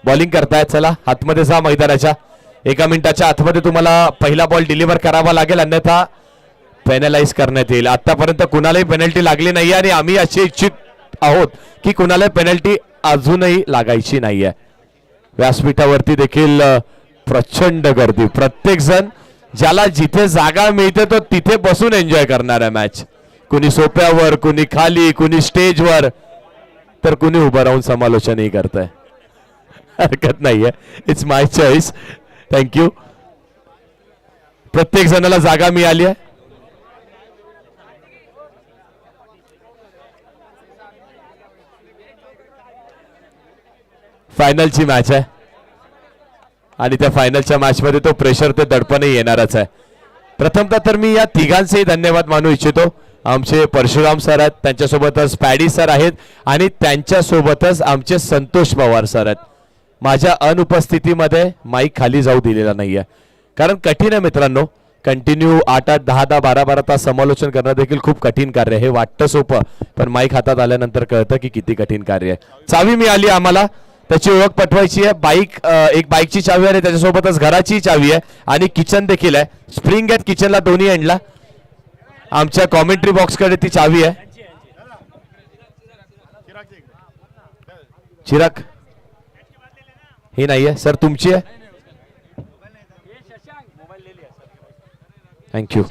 Bowling करतायत. चला आतमध्ये जा मैदानाच्या. 1 मिनिटाच्या आतमध्ये तुम्हाला पहिला बॉल डिलिव्हर करावा लागेल, अन्यथा पेनलाइज करण्यात येईल. आतापर्यंत कुणालाही पेनल्टी लागली नाहीये आणि आम्ही असे इच्छित आहोत की कुणाला पेनल्टी अजूनही लागायची नाहीये. व्यासपीठावरती देखील प्रचंड गर्दी. प्रत्येक जण ज्याला जिथे जागा मिळते तो तिथे बसून एन्जॉय करणार आहे मॅच. कुणी सोप्यावर, कुणी खाली, कुणी स्टेजवर, तर कुणी उभं राहून समालोचनही करतंय. हरकत नाहीये, इट्स माय चॉईस. थँक्यू. प्रत्येक जणाला जागा मिळाली आहे. फायनलची मॅच आहे आणि त्या फायनलच्या मॅच मध्ये तो प्रेशर, ते दडपणही येणारच आहे. प्रथमतः तर मी या तिघांचेही धन्यवाद मानू इच्छितो. आमचे परशुराम सर आहेत, त्यांच्यासोबतच पॅडी सर आहेत आणि त्यांच्यासोबतच आमचे संतोष पवार सर आहेत. माझ्या अनुपस्थितीमध्ये माईक खाली जाऊ दिलेला नाहीये, कारण कठीण आहे मित्रांनो. कंटिन्यू 8-8, 10-10, 12-12 तास समालोचन करणं देखील खूप कठीण कार्य आहे. हे वाटतं सोपं, पण माईक हातात आल्यानंतर कळतं की किती कठीण कार्य आहे. चावी मिळाली आम्हाला, त्याची ओळख पटवायची आहे. एक बाईकची चावी आहे, त्याच्यासोबतच घराची चावी आहे आणि किचन देखील आहे. स्प्रिंग आहेत किचनला दोन्ही एंडला. आमच्या कॉमेंट्री बॉक्सकडे ती चावी आहे. चिराग ही नाहीये सर, तुमची आहे. थँक्यू.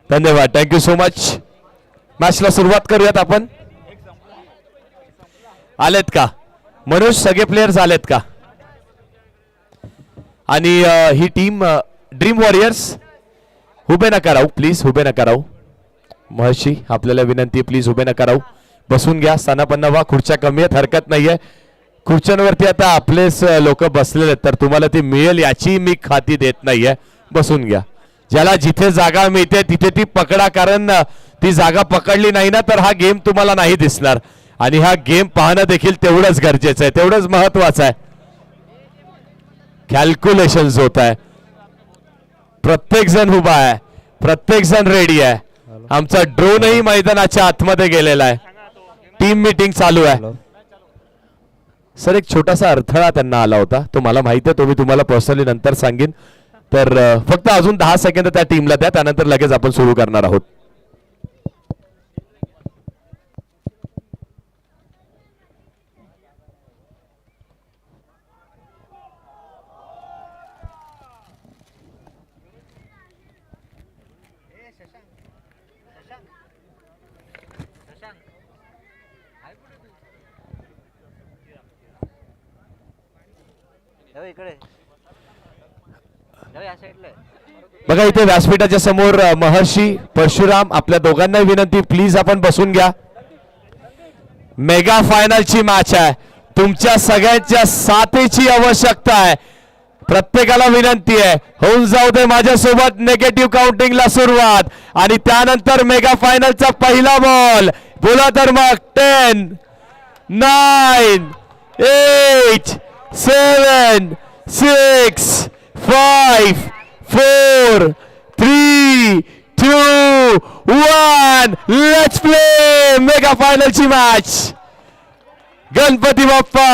धन्यवाद, थँक्यू सो मच. मॅचला सुरुवात करूयात आपण. आलेत का मनोज? सगळे प्लेयर्स आलेत का? आणि ही टीम ड्रीम वॉरियर्स उभे नका राहू प्लीज, उभे नका राहू. महर्षी आपल्याला विनंती, प्लीज उभे नका राहू. बसून घ्या, स्थानापन्न व्हा. खुर्च्या कमी आहेत, हरकत नाहीये. खुर्च्यांवरती आता आपलेच लोक बसलेले आहेत, तर तुम्हाला ती मिळेल याची मी खात्री देत नाहीये. बसून घ्या. ज्याला जिथे जागा मिळते तिथे ती पकडा, कारण ती जागा पकडली नाही ना तर हा गेम तुम्हाला नाही दिसणार. आणि हा गेम पाहणं देखील तेवढंच गरजेचं आहे, तेवढंच महत्वाचं आहे. कॅल्क्युलेशन्स होत आहे. प्रत्येक जण उभा आहे, प्रत्येक जण रेडी आहे. आमचा ड्रोनही मैदानाच्या आतमध्ये गेलेला आहे. टीम मीटिंग चालू आहे. सर एक छोटासा अडथळा त्यांना आला होता, तो मला माहिती आहे, तो मी तुम्हाला पर्सनली नंतर सांगेन. तर फक्त अजून 10 सेकंद त्या टीमला द्या, त्यानंतर लगेच आपण सुरू करणार आहोत. बघा इथे व्यासपीठाच्या समोर महर्षी, परशुराम, आपल्या दोघांना विनंती, प्लीज आपण बसून घ्या. मेगा फायनलची मॅच आहे. तुमच्या सगळ्यांच्या साथीची आवश्यकता आहे. प्रत्येकाला विनंती आहे, होऊन जाऊ दे माझ्यासोबत नेगेटिव्ह काउंटिंगला सुरुवात. आणि त्यानंतर मेगा फायनलचा पहिला बॉल. बोला तर मग. 10, 9, 8, 7, 6, 5, 4, 3, 2, 1. लेट्स प्ले मेगा फायनलची मॅच. गणपती बाप्पा,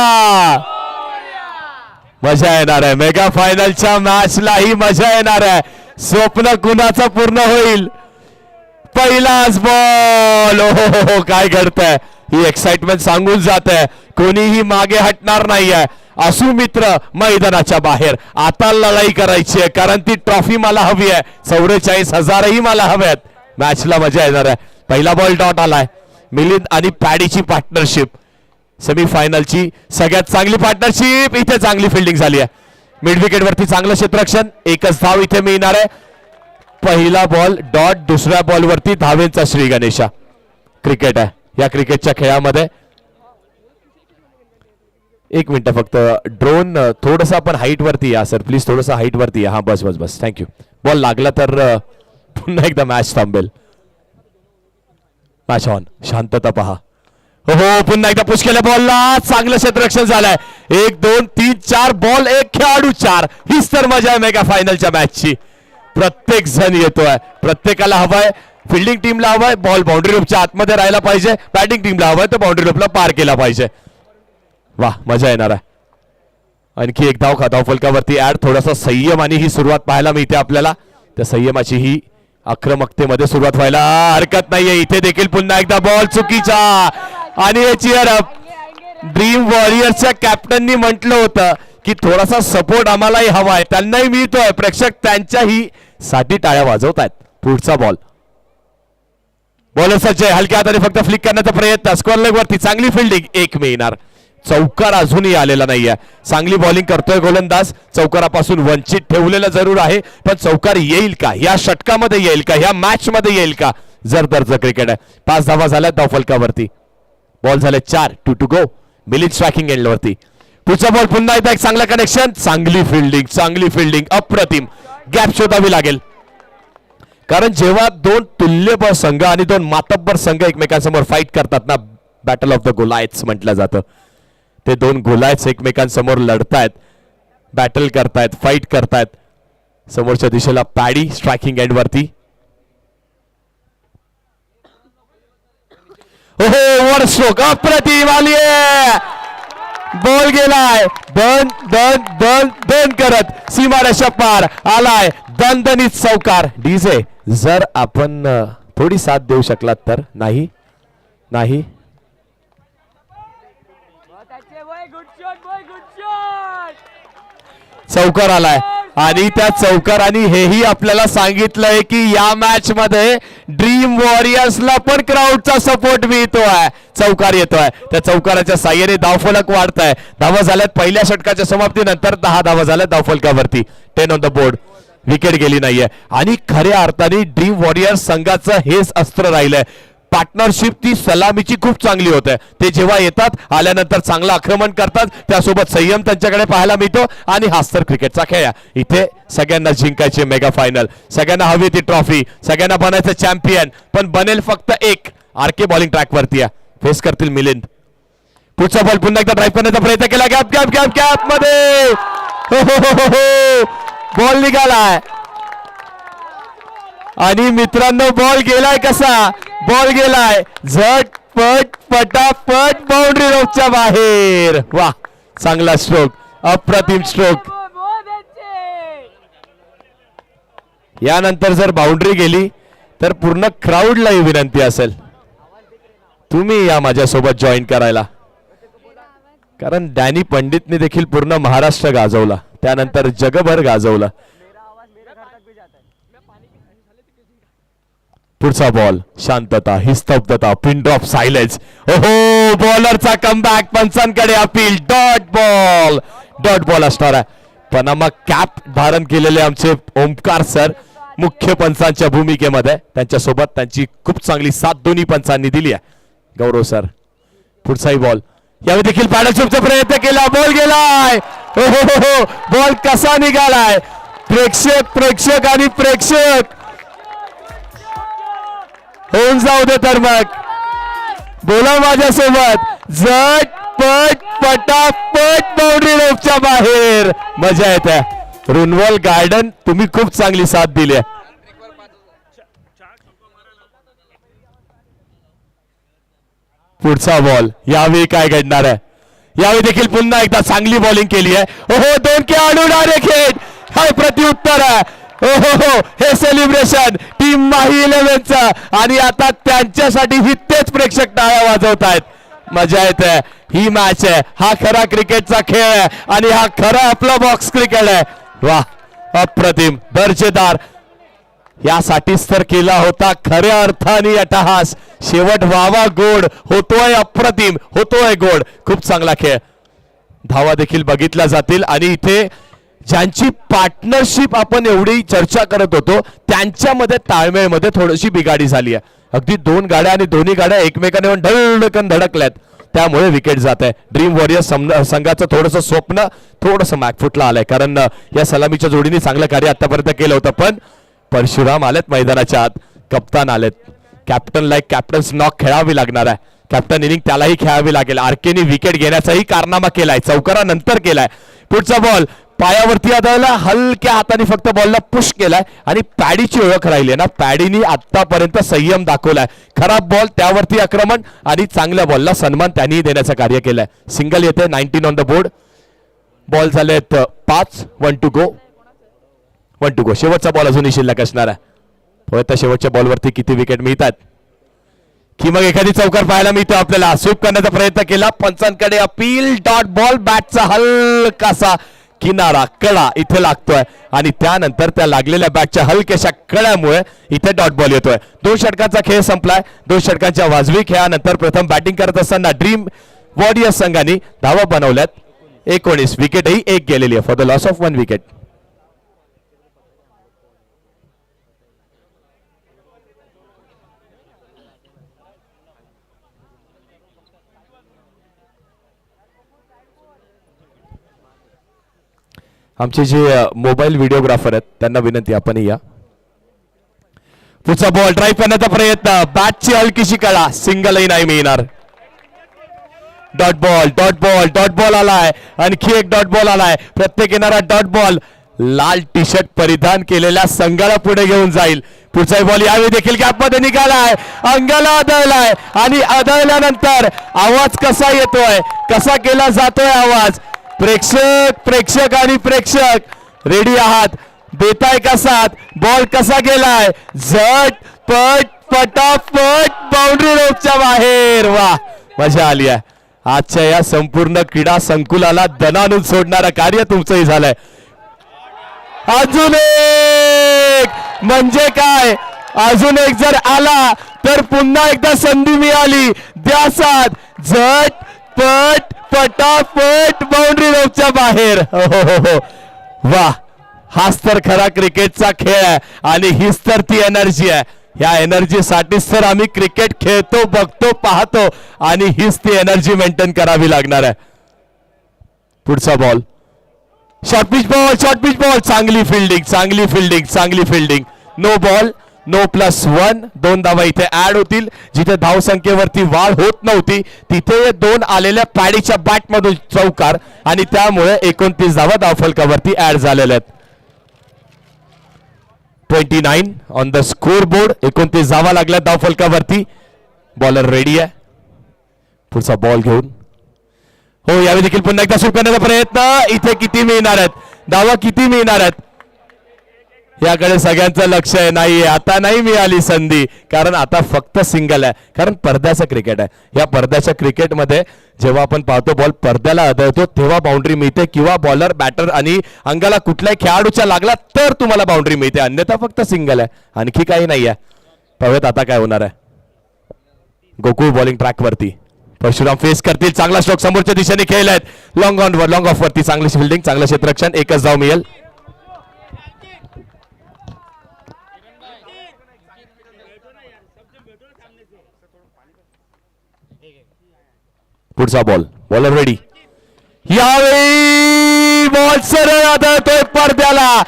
मजा येणार आहे. मेगा फायनलच्या मॅचलाही मजा येणार आहे. स्वप्न कुणाचं पूर्ण होईल? पहिलाच बॉल. हो, काय घडतंय? ही एक्साइटमेंट सांगून जात आहे, कोणीही मागे हटणार नाहीये. असू मित्र मैदानाच्या बाहेर. आता लढाई करायची आहे, कारण ती ट्रॉफी मला हवी आहे. 44,000ही मला हव्यात. मॅचला मजा येणार आहे. पहिला बॉल डॉट आलाय. मिलिंद आणि पॅडीची पार्टनरशिप सेमीफायनलची सगळ्यात चांगली पार्टनरशिप. इथे चांगली फिल्डिंग झाली आहे. मिड विकेट वरती चांगलं क्षेत्ररक्षण, एकच धाव इथे मिळणार आहे. पहिला बॉल डॉट, दुसऱ्या बॉल वरती धावेंचा श्री गणेशा. क्रिकेट आहे या क्रिकेटच्या खेळामध्ये. एक मिनिट फक्त ड्रोन थोडस आपण हाईट वरती या सर प्लीज, थोडस हाईट वरती या. हा बस बस बस थँक्यू. बॉल लागला तर पुन्हा एकदा मॅच थांबेल. मॅच ऑन, शांतता पहा. हो पुन्हा एकदा पुश केल्या बॉलला, चांगलं क्षेत्ररक्षण झालंय. 1 2 3 4 बॉल, एक खेळाडू 4. हीच तर मजा आहे मेगा फायनलच्या मॅचची. प्रत्येक जण येतोय, प्रत्येकाला हवाय. फिल्डिंग टीमला हवाय बॉल बाउंड्री लूपच्या आतमध्ये राहायला पाहिजे, बॅटिंग टीमला हवाय तर बाउंड्री लूपला पार केला पाहिजे. वाह मजा येणार आहे. आणखी एक धाव धाव फलकावरती ऍड. थोडासा संयम आणि ही सुरुवात पाहायला मिळते आपल्याला. त्या संयमाची ही आक्रमकतेमध्ये सुरुवात व्हायला हरकत नाहीये. इथे देखील पुन्हा एकदा बॉल चुकीचा आणि हे चिअर अप. ड्रीम वॉरियर्सच्या कॅप्टननी म्हटलं होतं की थोडासा सपोर्ट आम्हालाही हवाय, त्यांनाही मिळतोय. प्रेक्षक त्यांच्याही साठी टाळ्या वाजवत आहेत. पुढचा बॉल, बॉलर सज्ज आहे, हलक्या हाताने फक्त फ्लिक करण्याचा प्रयत्न. स्क्वेअर लेग वरती चांगली फिल्डिंग, एक मिळणार. चौकार अजूनही आलेला नाहीये. चांगली बॉलिंग करतोय गोलंदाज. चौकारापासून वंचित ठेवलेलं जरूर आहे, पण चौकार येईल का या षटकामध्ये, येईल का या मॅच मध्ये, येईल का? जरदर्ज क्रिकेट आहे. 5 धावा झाल्या धावफलकावरती. बॉल झाले 4, 2 to go. Milind striking end वरती. पुढचा बॉल पुन्हा एकदा एक चांगला कनेक्शन, चांगली फिल्डिंग, चांगली फिल्डिंग, अप्रतिम. गॅप शोधावी लागेल, कारण जेव्हा 2 तुल्यबळ संघ आणि 2 मातब्बर संघ एकमेकांसमोर फाईट करतात ना, बॅटल ऑफ द गोलायट्स म्हटलं जातं. ते 2 गोलायट्स एकमेकांसमोर लढतायत, बॅटल करतायत, फाईट करतायत. समोरच्या दिशेला पॅडी स्ट्रायकिंग एंड वरती. ओहो वर स्ट्रोक, अप्रतिम आली. बॉल गेलाय दन दन दन दन करत सीमारेषा पार आलाय. दणदणीत चौकार. डीजे जर आपण थोडी साथ देऊ शकलात तर. नाही नाही चौकार आलाय आणि त्या चौकाराने हेही आपल्याला सांगितलंय की या मॅच मध्ये ड्रीम वॉरियर्सला पण क्राऊडचा सपोर्ट मिळतोय. चौकार येतोय, त्या चौकाराच्या साह्याने धावफलक वाढताय. धावा झाल्यात पहिल्या षटकाच्या समाप्तीनंतर. 10 धावा झाल्यात धावफलकावरती. 10 ऑन द बोर्ड. विकेट गेली नाहीये आणि खऱ्या अर्थाने ड्रीम वॉरियर्स संघाचं हेच अस्त्र राहिलंय. पार्टनरशिप ती सलामीची खूप चांगली होते. ते जेव्हा येतात आल्यानंतर चांगलं आक्रमण करतात, त्यासोबत संयम त्यांच्याकडे पाहायला मिळतो. आणि हाच तर क्रिकेटचा खेळ. इथे सगळ्यांना जिंकायचे मेगा फायनल, सगळ्यांना हवी ती ट्रॉफी, सगळ्यांना बनायचं चॅम्पियन. पण बनेल फक्त एक. आरके बॉलिंग ट्रॅक वरती आहे, फेस करतील मिलिंद. पुढचा बॉल पुन्हा एकदा ड्राईव्ह करण्याचा प्रयत्न केला. गॅप गॅप गॅप गॅप मध्ये बॉल निघालाय. आणि मित्रांनो बॉल गेलाय कसा? बॉल गेलाय झटपट पटापट बाउंड्री रोडच्या बाहेर. वा चांगला स्ट्रोक, अप्रतिम स्ट्रोक. यानंतर जर बाउंड्री गेली तर पूर्ण क्राऊडला ही विनंती असेल तुम्ही या माझ्यासोबत जॉईन करायला, कारण डॅनी पंडितने देखील पूर्ण महाराष्ट्र गाजवला, त्यानंतर जगभर गाजवला. पुढचा बॉल, शांतता, ही स्तब्धता, पिन ड्रॉप सायलेन्स. ओहो बॉलरचा कमबॅक, पंचांकडे अपील. डॉट बॉल असणार आहे. पनामा कॅप धारण केलेले आमचे ओमकार सर मुख्य पंचांच्या भूमिकेमध्ये, त्यांच्यासोबत त्यांची खूप चांगली साथ दोन्ही पंचांनी दिली आहे. गौरव सर. पुढचाही बॉल, यावेळी देखील पॅडल शूटचा प्रयत्न केला. बॉल गेलाय. ओहो बॉल कसा निघालाय. प्रेक्षक आणि प्रेक्षक होऊन जाऊ दे तर मग. बोला माझ्यासोबत. झटपट पटापट बाउंड्री रोडच्या बाहेर. मजा येते. रुनवल गार्डन तुम्ही खूप चांगली साथ दिली आहे. पुढचा बॉल, यावेळी काय घडणार आहे? यावेळी देखील पुन्हा एकदा चांगली बॉलिंग केली आहे. ओहो 2 खेळाडू डायरेक्ट. हाय प्रत्युत्तर आहे. ओहो हे सेलिब्रेशन टीम माही 11चं. आणि आता त्यांच्यासाठी ही तेच प्रेक्षक टाळ्या वाजवत आहेत. मजा येते. ही मॅच आहे, हा खरा क्रिकेटचा खेळ आहे आणि हा खरा आपला बॉक्स क्रिकेट आहे. वाह अप्रतिम, दर्जेदार. यासाठीच तर केला होता खऱ्या अर्थाने अट्टहास. शेवट व्हावा गोड. होतोय अप्रतिम, होतोय गोड. खूप चांगला खेळ. धावा देखील बघितल्या जातील आणि इथे ज्यांची पार्टनरशिप आपण एवढी चर्चा करत होतो त्यांच्यामध्ये ताळमेळमध्ये थोडीशी बिघाडी झाली आहे. अगदी दोन गाड्या आणि दोन्ही गाड्या एकमेकांना धडकन धडकल्यात, त्यामुळे विकेट जात आहे. ड्रीम वॉरियर्स संघाचं थोडंसं स्वप्न थोडंसं मॅकफुटला आलंय, कारण या सलामीच्या जोडीने चांगलं कार्य आतापर्यंत केलं होतं. पण परशुराम आलेत मैदानाच्या आत, कप्तान आलेत. कॅप्टन लाईक कॅप्टन्स नॉक खेळावी लागणार आहे. कॅप्टन इनिंग त्यालाही खेळावी लागेल. आरकेनी विकेट घेण्याचाही कारनामा केलाय, चौकारानंतर केलाय. पुढचा बॉल पायावरती आदळला, हलक्या हाताने फक्त बॉलला पुश केलाय आणि पॅडीची ओळख राहिली ना. पॅडीनी आतापर्यंत संयम दाखवलाय. खराब बॉल त्यावरती आक्रमण आणि चांगल्या बॉलला सन्मान त्यांनी देण्याचं कार्य केलंय. सिंगल येते, 19 ऑन द बोर्ड. बॉल झालेत 5, 1 टू गो. 1 टू गो. शेवटचा बॉल अजूनही शिल्लक असणार आहे. तर शेवटच्या बॉलवरती किती विकेट मिळतात की मग एखादी चौकार पाहायला मिळतो आपल्याला. स्वीप करण्याचा प्रयत्न केला, पंचांकडे अपील. डॉट बॉल, बॅटचा हलकासा किनारा कडा इथे लागतोय आणि त्यानंतर त्या लागलेल्या बॅटच्या हलक्याशा कड्यामुळे इथे डॉट बॉल येतोय. 2 षटकांचा खेळ संपलाय. 2 षटकांच्या वाजवी खेळानंतर प्रथम बॅटिंग करत असताना ड्रीम वॉरियर्स संघाने धावा बनवल्यात 19. विकेटही 1 गेलेली आहे for the loss of 1 wicket. आमचे जे मोबाईल व्हिडिओग्राफर आहेत त्यांना विनंती, आपण या. पुढचा बॉल ड्राईव्ह करण्याचा प्रयत्न, बॅटची हलकीशी कळा, सिंगलही नाही मिळणार. Dot ball, dot ball, dot ball आलाय. आणखी एक डॉट बॉल आलाय. प्रत्येक येणारा डॉट बॉल लाल टी शर्ट परिधान केलेल्या संघाला पुढे घेऊन जाईल. पुढचा बॉल यावेळी देखील गॅपमध्ये निघालाय, अंगाला आदळलाय आणि आदळल्यानंतर आवाज कसा येतोय, कसा केला जातोय आवाज. प्रेक्षक आणि प्रेक्षक रेडी आहात, देताय का साथ. बॉल कसा गेलाय, झट पट पटापट बाउंड्री रोपच्या बाहेर. वा, मजा आली आहे. आजच्या या संपूर्ण क्रीडा संकुलाला दणानून सोडणारं कार्य तुमचंही झालंय. अजून एक म्हणजे काय, अजून एक जर आला तर पुन्हा एकदा संधी मिळाली. द्या साथ, झट पट पटापट बाउंड्री रोपच्या बाहेर. हो, वा, हाच तर खरा क्रिकेटचा खेळ आहे आणि हीच तर ती एनर्जी आहे. या एनर्जी साठीच तर आम्ही क्रिकेट खेळतो, बघतो, पाहतो आणि हीच ती एनर्जी मेंटेन करावी लागणार आहे. पुढचा ball short pitch ball, short pitch ball. चांगली फिल्डिंग, चांगली फिल्डिंग, चांगली फिल्डिंग. No ball, no +1. 2 धावा इथे ऍड होतील. जिथे धावसंख्येवरती वाढ होत नव्हती तिथे 2 आलेल्या पॅडीच्या बॅटमधून चौकार आणि त्यामुळे 29 धावा धावफलकावरती ऍड झालेल्या आहेत. 29 ऑन द स्कोर बोर्ड. 29 धावा लागल्या धावफलकावरती. बॉलर रेडी आहे. पुढचा बॉल घेऊन, हो, यावेळी देखील पुन्हा एकदा सुरू करण्याचा प्रयत्न. इथे किती मिळणार आहेत धावा, किती मिळणार आहेत याकडे सगळ्यांचं लक्ष आहे. नाहीये, आता नाही मिळाली संधी, कारण आता फक्त सिंगल आहे. कारण पडद्याचं क्रिकेट आहे. या पडद्याच्या क्रिकेटमध्ये जेव्हा आपण पाहतो बॉल पडद्याला आदळतो तेव्हा बाउंड्री मिळते, किंवा बॉलर बॅटर आणि अंगाला कुठल्याही खेळाडूच्या लागला तर तुम्हाला बाउंड्री मिळते, अन्यथा फक्त सिंगल आहे, आणखी काही नाही आहे. पाहूयात आता काय होणार आहे. गोकुळ बॉलिंग ट्रॅक वरती परशुराम फेस करतील. चांगला स्ट्रोक समोरच्या दिशेने खेळलायत. लॉंग ऑफ वरती चांगली फिल्डिंग, चांगलं क्षेत्ररक्षण. 1च धाव मिळेल. पुढचा बॉल, बॉलर रेडी. यावेळी बॉल सरळ आदळतोय पडद्याला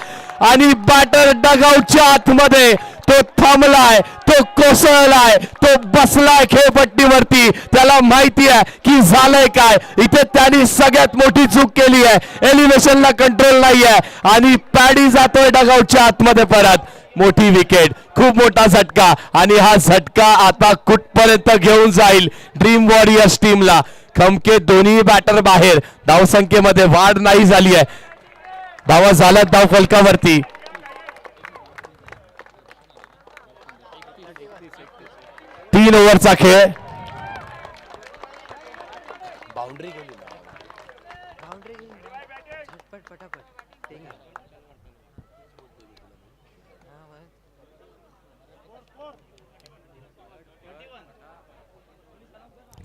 आणि बॅटर डगआउटच्या आतमध्ये. तो थांबलाय, तो कोसळलाय, तो बसलाय खेळपट्टीवरती. त्याला माहिती आहे की झालंय काय. इथे त्यांनी सगळ्यात मोठी चूक केली आहे. एलिव्हेशनला कंट्रोल नाही आहे आणि पॅडी जातोय डगआउटच्या आतमध्ये परत. मोठी विकेट, खूप मोठा झटका आणि हा झटका आता कुठपर्यंत घेऊन जाईल ड्रीम वॉरियर्स टीमला. खमके दोन्ही बॅटर बाहेर. धावसंख्येमध्ये वाढ नाही झाली आहे. धावा झाल्यात धाव फलकावरती. तीन ओव्हरचा खेळ. बाउंड्री गेली.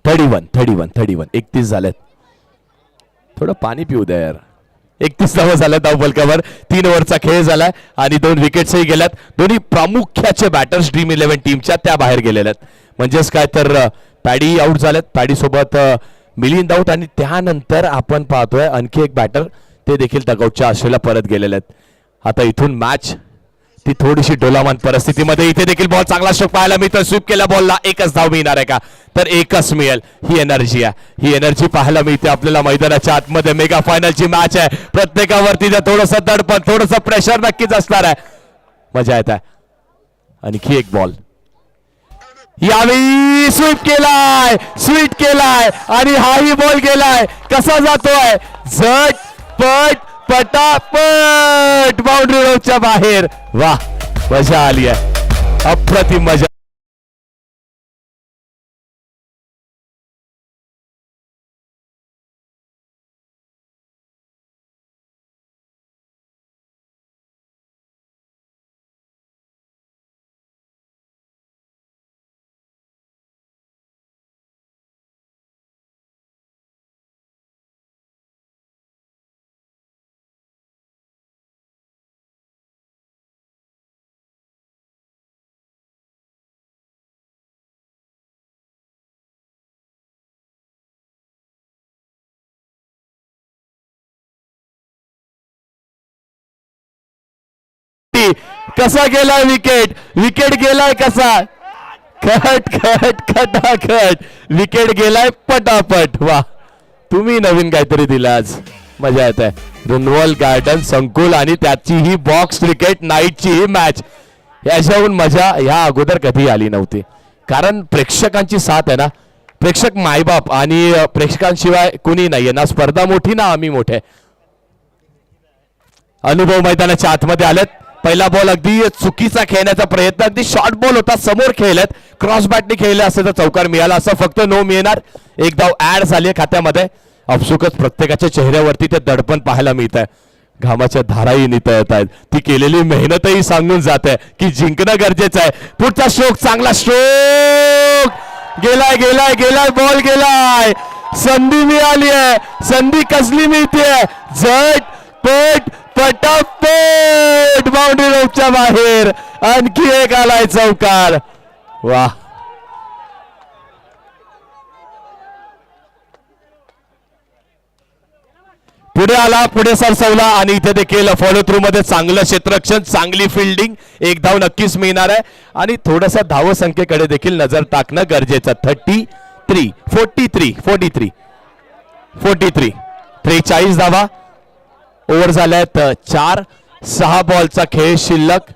31 31 31 31 झालेत. थोडं पाणी पिऊ द्या यार. 31 धावा झाल्या धाव फलकावर. 3 ओव्हरचा खेळ झालाय आणि 2 विकेट्सही गेल्यात. दोन्ही प्रामुख्याचे बॅटर्स ड्रीम 11 टीमच्या त्या बाहेर गेलेल्या आहेत. म्हणजेच काय तर पॅडी आउट झालेत, पॅडी सोबत मिलिंद आउट आणि त्यानंतर आपण पाहतोय आणखी एक बॅटर ते देखील डगआउटच्या आशेला परत गेलेले आहेत. आता इथून मॅच ती थोडीशी डोलामान परिस्थितीमध्ये. इथे देखील बॉल चांगला स्ट्रोक पाहायला मिळतो. स्वीप केल्या बॉलला एकच धाव मिळणार आहे का, तर एकच मिळेल. ही एनर्जी आहे, ही एनर्जी पाहायला मिळते आपल्याला मैदानाच्या आतमध्ये. मेगा फायनलची मॅच आहे, प्रत्येकावरती थोडंसं दडपण, थोडंसं प्रेशर नक्कीच असणार आहे. मजा येत आहे. आणखी एक बॉल यावेळी स्वीप केलाय, स्वीट केलाय आणि हाही बॉल गेलाय. कसा जातोय, झटपट पटापट बाउंड्री रोडच्या बाहेर. वाह, मजा आली आहे, अप्रतिम मजा. कसा गेलाय विकेट, विकेट गेलाय कसा, खट खट खटाखट विकेट गेलाय पटापट. वा, तुम्ही नवीन काहीतरी दिलं आज, मजा येत आहे. रुनवल गार्डन संकुल आणि त्याची ही बॉक्स क्रिकेट नाईटची ही मॅच, याच्याहून मजा या अगोदर कधी आली नव्हती. कारण प्रेक्षकांची साथ आहे ना, प्रेक्षक मायबाप आणि प्रेक्षकांशिवाय कुणी नाहीये ना. स्पर्धा मोठी ना आम्ही मोठे. अनुभव मैदानाच्या आतमध्ये आलेत. पहिला बॉल अगदी चुकीचा खेळण्याचा प्रयत्न, अगदी शॉर्ट बॉल होता, समोर खेळलेत. क्रॉस बॅटने खेळले असते तर चौकार मिळाला असं, फक्त नो मिळणार. एक धाव ऍड झाली खात्यामध्ये. अपसुकच प्रत्येकाच्या चेहऱ्यावरती ते दडपण पाहायला मिळत आहे. घामाच्या धाराही नितळत आहेत. ती केलेली मेहनतही सांगून जात आहे की जिंकणं गरजेचं आहे. पुढचा स्ट्रोक, चांगला स्ट्रोक, गेलाय गेलाय गेलाय, बॉल गेलाय. संधी मिळाली आहे, संधी कसली मिळते, झटपट पटापट बाउंड्री रोडच्या बाहेर. आणखी एक आलाय चौकार. वाह, पुढे आला, पुढे सरसवला आणि इथे देखील फॉलो थ्रू मध्ये चांगलं क्षेत्ररक्षण, चांगली फिल्डिंग. एक धाव नक्कीच मिळणार आहे आणि थोडंसं धाव संख्येकडे देखील नजर टाकणं गरजेचं. 33 43 43 43 43 धावा. ओव्हर झाल्यात 4. 6 बॉलचा खेळ शिल्लक,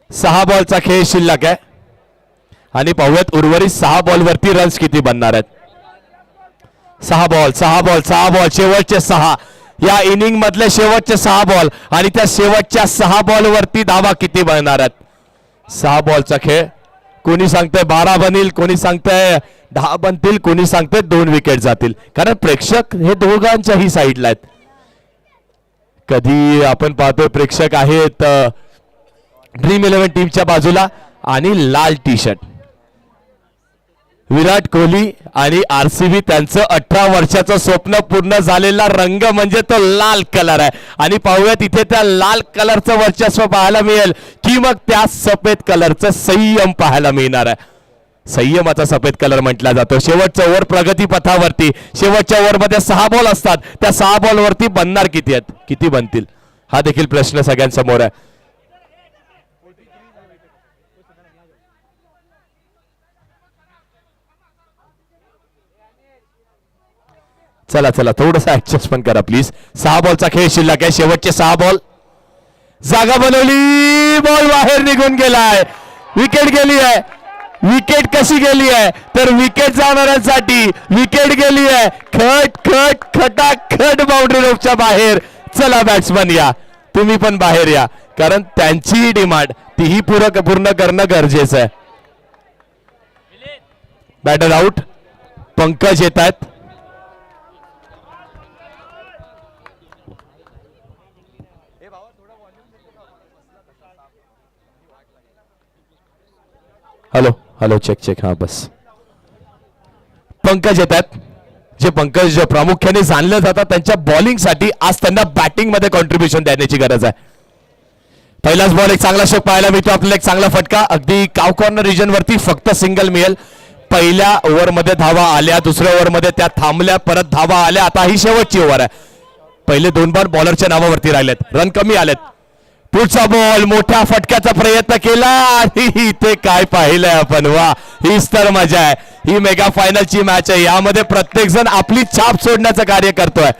6 बॉलचा खेळ शिल्लक आहे आणि पाहूयात उर्वरित 6 बॉलवरती रन्स किती बनणार आहेत. 6 बॉल 6 बॉल 6 बॉल, शेवटचे 6 या इनिंग मधले शेवटचे 6 बॉल आणि त्या शेवटच्या 6 बॉलवरती धावा किती बनणार आहेत. 6 बॉलचा खेळ. कोणी सांगतंय 12 बनेल, कोणी सांगतंय 10 बनतील, कोणी सांगतंय 2 विकेट जातील. कारण प्रेक्षक हे दोघांच्याही साईडला आहेत. कधी आपण पाहतोय प्रेक्षक आहेत ड्रीम 11 टीमच्या बाजूला आणि लाल टी शर्ट. विराट कोहली आणि आरसीबी, त्यांचं 18 वर्षाचं स्वप्न पूर्ण झालेला रंग म्हणजे तो लाल कलर आहे. आणि पाहूया तिथे त्या लाल कलरचं वर्चस्व पाहायला मिळेल की मग त्या सफेद कलरचं संयम पाहायला मिळणार आहे. संयमाचा सफेद कलर म्हटला जातो. शेवटच्या ओव्हर प्रगती पथावरती, शेवटच्या ओव्हरमध्ये 6 बॉल असतात. त्या 6 बॉलवरती बनणार किती आहेत, किती बनतील, हा देखील प्रश्न सगळ्यांसमोर आहे. चला चला थोडंसं ऍडजस्ट पण करा प्लीज. 6 बॉलचा खेळ शिल्लक आहे, शेवटचे 6 बॉल. जागा बनवली, बॉल बाहेर निघून गेलाय, विकेट गेली आहे. विकेट कशी गेली आहे, तर विकेट जाणाऱ्यांसाठी विकेट गेली आहे. खट खट खटाखट बाउंड्री रोडच्या बाहेर. चला बॅट्समन या, तुम्ही पण बाहेर या, कारण त्यांची डिमांड तीही पूर्ण करणं गरजेचं आहे. बॅटर आउट, पंकज येत आहेत. हॅलो हॅलो, चेक चेक, हा बस. पंकज येतात, जे पंकज प्रामुख्याने जाणलं जातात त्यांच्या बॉलिंगसाठी आज त्यांना बॅटिंग मध्ये कॉन्ट्रीब्युशन देण्याची गरज आहे. पहिलाच बॉल एक चांगला शॉट पाहायला मिळतो आपल्याला, एक चांगला फटका अगदी काव कॉर्नर रिजन वरती, फक्त सिंगल मिळेल. पहिल्या ओव्हरमध्ये धावा आल्या, दुसऱ्या ओव्हरमध्ये त्या थांबल्या, परत धावा आल्या. आता ही शेवटची ओव्हर आहे. पहिले 2 बार बॉलरच्या नावावरती राहिलेत, रन कमी आलेत. पुढचा बॉल मोठ्या फटक्याचा प्रयत्न केला आणि इथे काय पाहिलंय आपण, वा हीच तर मजा आहे. ही मेगा फायनलची मॅच आहे, यामध्ये प्रत्येक जण आपली छाप सोडण्याचं कार्य करतोय.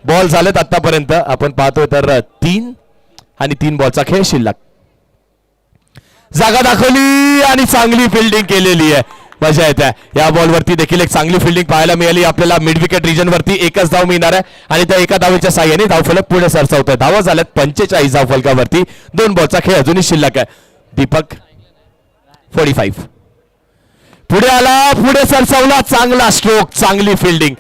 बॉल झालेत आतापर्यंत आपण पाहतोय तर 3 आणि 3 बॉलचा खेळ शिल्लक. जागा दाखवली आणि चांगली फिल्डिंग केलेली आहे, मजा येते. या बॉलवरती देखील एक चांगली फिल्डिंग पाहायला मिळाली आपल्याला. मिड विकेट रिजन वरती एकच धाव मिळणार आहे आणि त्या एका धावेच्या साह्याने धावफलक पुढे सरसावतोय. धावा झाल्यात 45 धावफलकावरती. 2 बॉलचा खेळ अजूनही शिल्लक आहे. दीपक 45 पुढे आला, पुढे सरसावला, चांगला स्ट्रोक, चांगली फिल्डिंग.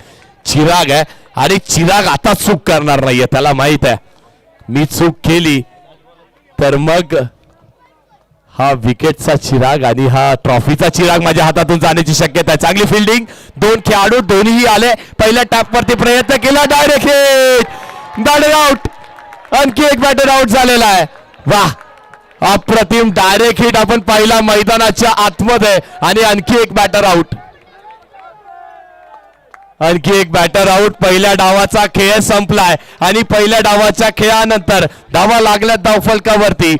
चिराग आहे आणि चिराग आता चूक करणार नाहीये, त्याला माहित आहे मी चूक केली तर मग हा विकेटचा चिराग आणि हा ट्रॉफीचा चिराग माझ्या हातातून जाण्याची शक्यता आहे. चांगली फिल्डिंग, 2 खेळाडू दोन्हीही आले. पहिल्या टॅपवरती प्रयत्न केला, डायरेक्ट हिट, बॅटर आउट. आणखी एक बॅटर आउट झालेला आहे. वाह, अप्रतिम डायरेक्ट हिट आपण पाहिला मैदानाच्या आतमध्ये आणि आणखी एक बॅटर आउट. आणखी एक बॅटर आउट. पहिल्या डावाचा खेळ संपलाय आणि पहिल्या डावाच्या खेळानंतर धावा लागल्या धावफलकावरती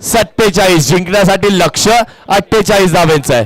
47. जिंकण्यासाठी लक्ष 48 धावांचं आहे.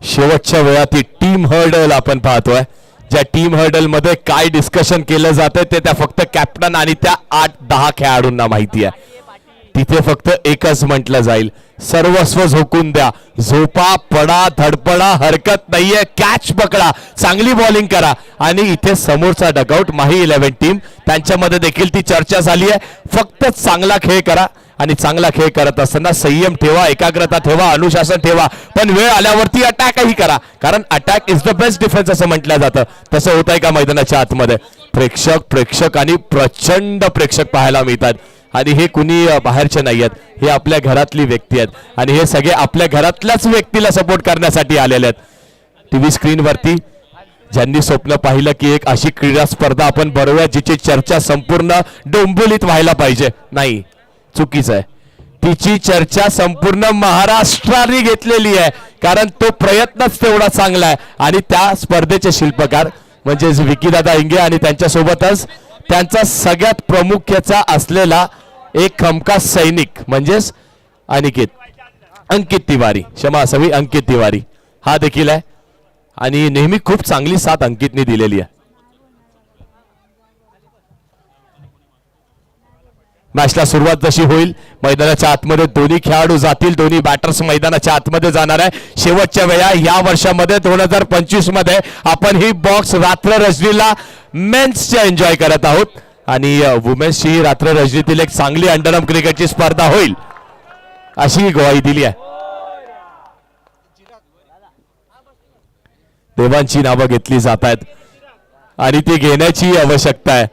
शेवटच्या वेळात ही टीम हर्डल आपण पाहतोय. ज्या टीम हर्डल मध्ये काय डिस्कशन केलं जातं ते त्या फक्त कॅप्टन आणि त्या 8-10 खेळाडूंना माहिती आहे. तिथे फक्त एकच म्हटलं जाईल, सर्वस्व झोकून द्या, झोपा, पडा, धडपडा, हरकत नाहीये, कॅच पकडा, चांगली बॉलिंग करा. आणि इथे समोरचा डगआउट माही 11 टीम, त्यांच्यामध्ये देखील ती चर्चा झाली आहे. फक्त चांगला खेळ करा आणि चांगला खेळ करत असताना संयम ठेवा, एकाग्रता ठेवा, अनुशासन ठेवा, पण वेळ आल्यावरती अटॅकही करा, कारण attack is the best defence असं म्हटलं जातं. तसं होत आहे का मैदानाच्या आतमध्ये? प्रेक्षक आणि प्रचंड प्रेक्षक पाहायला मिळतात आणि हे कुणी बाहेरचे नाही आहेत, हे आपल्या घरातली व्यक्ती आहेत आणि हे सगळे आपल्या घरातल्याच व्यक्तीला सपोर्ट करण्यासाठी आलेले आहेत. टीव्ही स्क्रीनवरती ज्यांनी स्वप्न पाहिलं की एक अशी क्रीडा स्पर्धा आपण भरवूया जिची चर्चा संपूर्ण डोंबिवलीत व्हायला पाहिजे, नाही, चुकीचं आहे. तिची चर्चा संपूर्ण महाराष्ट्राने घेतलेली आहे, कारण तो प्रयत्नच तेवढा चांगला आहे. आणि त्या स्पर्धेचे शिल्पकार म्हणजे विकीदादा इंगे आणि त्यांच्यासोबतच त्यांचा सगळ्यात प्रमुख्याचा असलेला एक खमका सैनिक म्हणजेच अंकित तिवारी, क्षमा असावी, अंकित तिवारी हा देखील आहे आणि नेहमी खूप चांगली साथ अंकितने दिलेली आहे. मॅचला सुरुवात जशी होईल, मैदानाच्या आतमध्ये दोन्ही खेळाडू जातील, दोन्ही बॅटर्स मैदानाच्या आतमध्ये जाणार आहे. शेवटच्या वेळा या वर्षामध्ये 2025 मध्ये आपण ही बॉक्स रात्र रजनीला मेन्सच्या एन्जॉय करत आहोत आणि वुमेन्सची रात्र रजनीतील एक चांगली अंडरआर्म क्रिकेटची स्पर्धा होईल अशी ग्वाही दिली आहे. देवांची नावं घेतली जात आहेत आणि ती घेण्याची आवश्यकता आहे,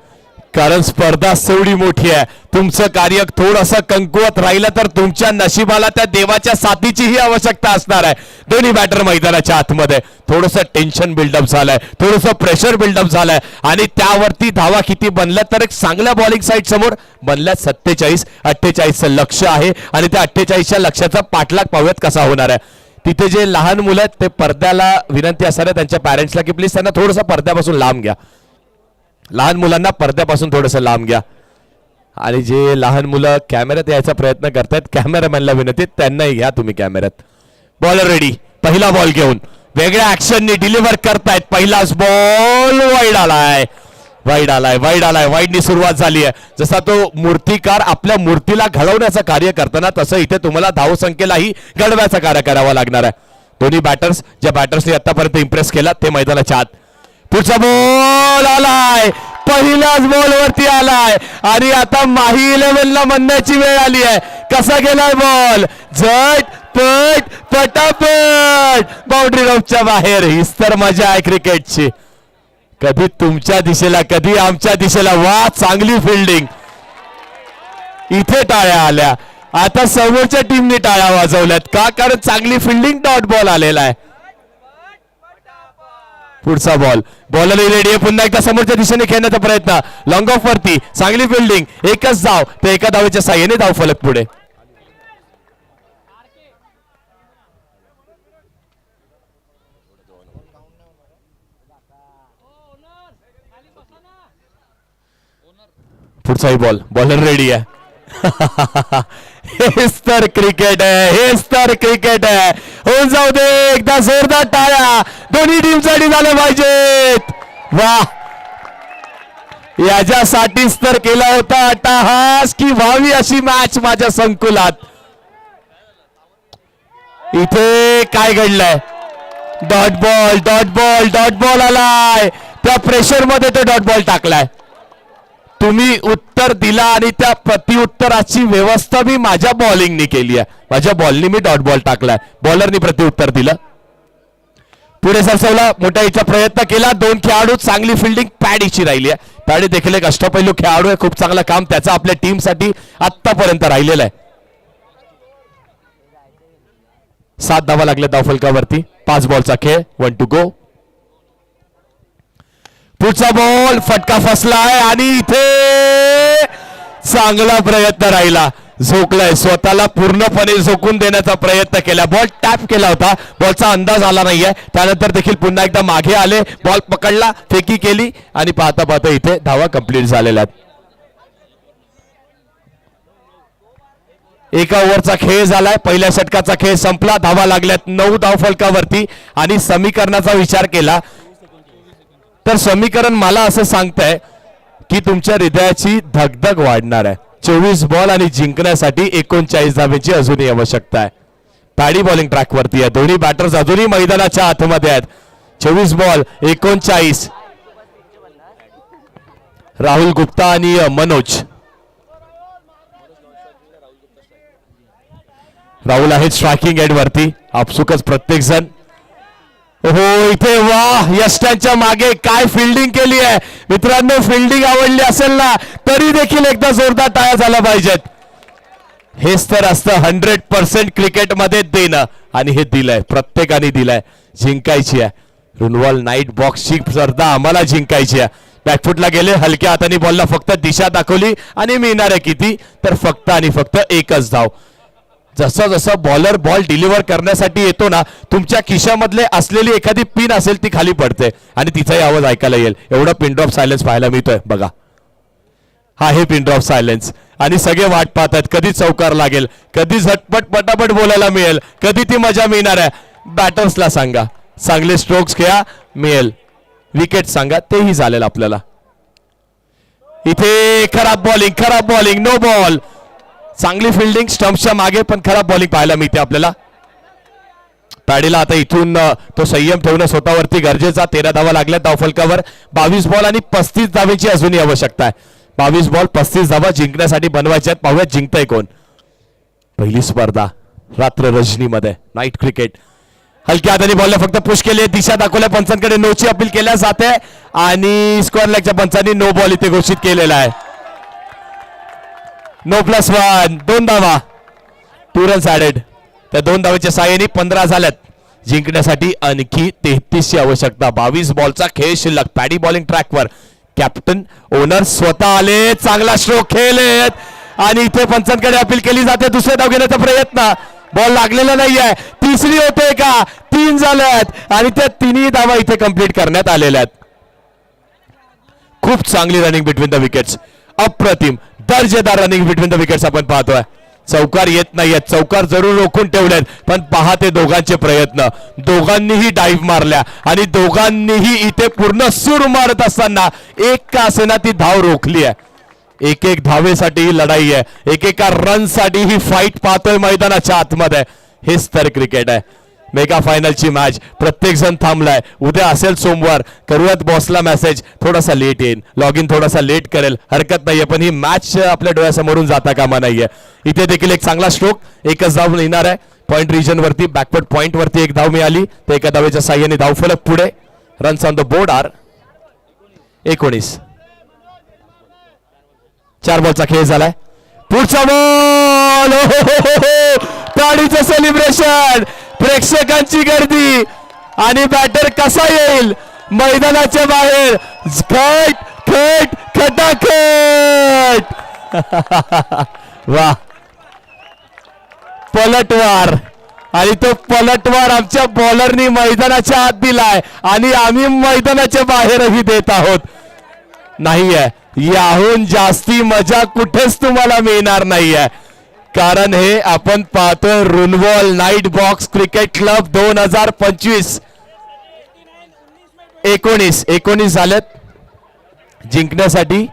कारण स्पर्धा सेवढी मोठी आहे. तुमचं कार्य थोडंसं कमकुवत राहिलं तर तुमच्या नशिबाला त्या देवाच्या साथीचीही आवश्यकता असणार आहे. दोन्ही बॅटर मैदानाच्या आतमध्ये थोडंसं टेन्शन बिल्डअप झालंय, थोडंसं प्रेशर बिल्डअप झालंय आणि त्यावरती धावा किती बनल्या तर एक चांगल्या बॉलिंग साईड समोर बनल्या 47-48चं लक्ष आहे आणि त्या 48च्या लक्ष्याचा पाठलाग पाहूयात कसा होणार आहे. तिथे जे लहान मुलं आहेत ते पडद्याला विनंती असणार आहे त्यांच्या पॅरेंट्सला की प्लीज त्यांना थोडंसं पडद्यापासून लांब घ्या, लहान मुलांना पडद्यापासून थोडंसं लांब घ्या. आणि जे लहान मुलं कॅमेऱ्यात यायचा प्रयत्न करतायत कॅमेरामॅनला विनंती त्यांनाही घ्या तुम्ही कॅमेऱ्यात. बॉलर रेडी, पहिला बॉल घेऊन वेगळ्या ऍक्शननी डिलिव्हर करतायत. पहिलाच बॉल वाईड आलाय, वाईड आलाय, वाईड आलाय. वाईडनी सुरुवात झाली आहे. जसा तो मूर्तिकार आपल्या मूर्तीला घडवण्याचं कार्य करताना तसं इथे तुम्हाला धावसंख्येलाही घडवायचं कार्य करावं लागणार आहे. दोन्ही बॅटर्स, ज्या बॅटर्सनी आतापर्यंत इम्प्रेस केला ते मैदानाच्या आत. पुढचा बॉल आलाय, पहिल्याच बॉलवरती आलाय आणि आता माही 11ला म्हणण्याची वेळ आली आहे. कसा गेलाय बॉल, झट पट पटापट बाउंड्री लाईनच्या बाहेर. हीच तर मजा आहे क्रिकेटची. कधी तुमच्या दिशेला कधी आमच्या दिशेला. वा, चांगली फिल्डिंग. इथे टाळ्या आल्या. आता समोरच्या टीमने टाळ्या वाजवल्यात का, कारण चांगली फिल्डिंग, डॉट बॉल आलेला आहे. पुढचा बॉल, बॉलर रेडी आहे. पुन्हा एकदा समोरच्या दिशेने खेळण्याचा प्रयत्न, लॉंग ऑफ वरती, चांगली फिल्डिंग. एकच धाव, ते एका धावेच्या साह्याने धाव फलक पुढे. पुढचाही बॉल, बॉलर रेडी आहे. हेच तर क्रिकेट आहे, हेच तर क्रिकेट आहे. होऊन जाऊ दे एकदा जोरदार टाळ्या दोन्ही टीमसाठी झाल्या पाहिजेत. वा, याच्यासाठीच तर केला होता अट्टहास की व्हावी अशी मॅच माझ्या संकुलात. इथे काय घडलंय, dot ball, dot ball, dot ball आलाय. त्या प्रेशर मध्ये तो डॉट बॉल टाकलाय. तुम्ही उत्तर दिला आणि त्या प्रतिउत्तराची व्यवस्था मी माझ्या बॉलिंगनी केली आहे. माझ्या बॉलनी मी डॉट बॉल टाकलाय, बॉलरनी प्रतिउत्तर दिलं. पुढे सरसवला, मोठा इच्छा प्रयत्न केला. दोन खेळाडू, चांगली फिल्डिंग पॅडीची राहिली आहे. पॅडी देखील एक अष्टपैलू खेळाडू आहे. खूप चांगलं काम त्याचं आपल्या टीमसाठी आतापर्यंत राहिलेलं आहे. 7 धावा लागल्या धावफलकावरती. 5 बॉलचा खेळ, 1 to go. पुढचा बॉल, फटका फसलाय आणि इथे चांगला प्रयत्न राहिला. झोकलाय, स्वतःला पूर्णपणे झोकून देण्याचा प्रयत्न केला. बॉल टॅप केला होता, बॉलचा अंदाज आला नाहीये. त्यानंतर देखील पुन्हा एकदा मागे आले, बॉल पकडला, फेकी केली आणि पाहता पाहता इथे धावा कंप्लीट झालेल्या आहेत. एका ओव्हरचा खेळ झालाय. पहिल्या षटकाचा खेळ संपला. धावा लागल्यात 9 धावफलकावरती. आणि समीकरणाचा विचार केला तर समीकरण मला असं सांगतंय की तुमच्या हृदयाची धगधग वाढणार आहे. 24 बॉल आणि जिंकण्यासाठी 39 धावेची अजूनही आवश्यकता आहे. पॅडी बॉलिंग ट्रॅकवरती आहे. दोन्ही बॅटर्स अजूनही मैदानाच्या आतमध्ये आहेत. 24 बॉल 39. राहुल गुप्ता आणि मनोज. राहुल आहे स्ट्रायकिंग एंड वरती. आपसुकच प्रत्येक जण. हो, इथे वाह, यष्टांच्या मागे काय फिल्डिंग केली आहे मित्रांनो. फिल्डिंग आवडली असेल ना तरी देखील एकदा जोरदार टाळ्या झाल्या पाहिजेत. हेच तर असतं 100% क्रिकेटमध्ये देणं आणि हे दिलंय, प्रत्येकाने दिलंय. जिंकायची आहे. रुनवाल नाईट बॉक्सची स्पर्धा आम्हाला जिंकायची आहे. बॅकफुटला गेले, हलक्या हाताने बॉलला फक्त दिशा दाखवली आणि मिळणारे किती, तर फक्त आणि फक्त एकच धाव. जसं जसं बॉलर बॉल डिलिव्हर करण्यासाठी येतो ना, तुमच्या खिशामधले असलेली एखादी पिन असेल ती खाली पडते आणि तिचाही आवाज ऐकायला येईल. एवढा पिन ड्रॉप सायलेन्स पाहायला मिळतोय बघा. हा हे पिन ड्रॉप सायलेन्स. आणि सगळे वाट पाहत आहेत कधी चौकार लागेल, कधी झटपट पटापट बोलायला मिळेल, कधी ती मजा मिळणार आहे. बॅटर्सला सांगा चांगले स्ट्रोक्स खेळा, मिळेल. विकेट सांगा, तेही झालेलं आपल्याला. इथे खराब बॉलिंग, नो बॉल. चांगली फिल्डिंग स्टंप्सच्या मागे, पण खराब बॉलिंग पाहायला मिळते आपल्याला. पॅडीला आता इथून तो संयम ठेवणं स्वतःवरती गरजेचा. 13 धावा लागल्या धावफलकावर. 22 बॉल आणि 35 धावेची अजूनही आवश्यकता आहे. 22 बॉल 35 धावा जिंकण्यासाठी बनवायच्या आहेत. पाहूया जिंकतंय कोण. पहिली स्पर्धा रात्र रजनीमध्ये, नाईट क्रिकेट. हलक्या हाताने बॉलला फक्त पुश केले, दिशा दाखवल्या पंचांकडे. नोची अपील केल्या जाते आणि स्क्वेअर लेगच्या पंचांनी नो बॉल इथे घोषित केलेला आहे. नो +1, 2 धावा, 2 रन्स ऍडेड. त्या 2 धावेच्या साह्याने 15 झाल्यात. जिंकण्यासाठी आणखी 33 ची आवश्यकता. 22 बॉलचा खेळ शिल्लक. पॅडी बॉलिंग ट्रॅकवर. कॅप्टन ओनर स्वतः आले, चांगला स्ट्रोक खेळलेत आणि इथे पंचांकडे अपील केली जाते. दुसरे धाव घेण्याचा प्रयत्न, बॉल लागलेला नाहीये. तिसरी होते का, 3 झाल्यात आणि त्या 3ही धावा इथे कंप्लीट करण्यात आलेल्या आहेत. खूप चांगली रनिंग बिटवीन द विकेट्स. अप्रतिम दर्जेदार रनिंग बिटवीन द विकेट्स आपण पाहतोय. चौकार येत नाहीयेत, चौकार जरूर रोखून ठेवलेत, पण पहा ते दोघांचे प्रयत्न, दोघांनीही डाईव्ह मारल्या आणि दोघांनीही इथे पूर्ण सूर मारत असताना एक का असेना ती धाव रोखली आहे. एक एक धावेसाठी ही लढाई आहे, एकेका रन साठी ही फाईट पाहतोय मैदानाच्या आतमध्ये. हेच तर क्रिकेट आहे. मेगा फायनलची मॅच, प्रत्येक जण थांबलाय. उद्या असेल सोमवार, करूयात बॉसला मेसेज, थोडासा लेट येईल, लॉग इन थोडासा लेट करेल, हरकत नाहीये, पण ही मॅच आपल्या डोळ्यासमोरून जाता कामा नाहीये. इथे देखील एक चांगला स्ट्रोक, एकच धाव येणार आहे. पॉइंट रिजन वरती, बॅकवर्ड पॉइंट वरती एक धाव मिळाली, तर एका धावेच्या साह्याने धावफलक पुढे. Runs on the board are 19. 4 बॉलचा खेळ झालाय. पुढचा बॉल, ताडीचं सेलिब्रेशन, प्रेक्षकांची गर्दी आणि बॅटर कसा येईल मैदानाच्या बाहेर. खट खट खटाखट. वा, पलटवार, आणि तो पलटवार आमच्या बॉलरनी मैदानाच्या आत दिलाय आणि आम्ही मैदानाच्या बाहेरही देत आहोत. नाहीये, याहून जास्ती मजा कुठेच तुम्हाला मिळणार नाहीये, कारण हे आपण पाहतोय रुनवॉल नाईट बॉक्स क्रिकेट क्लब 2025. 19 झालेत जिंकण्यासाठी.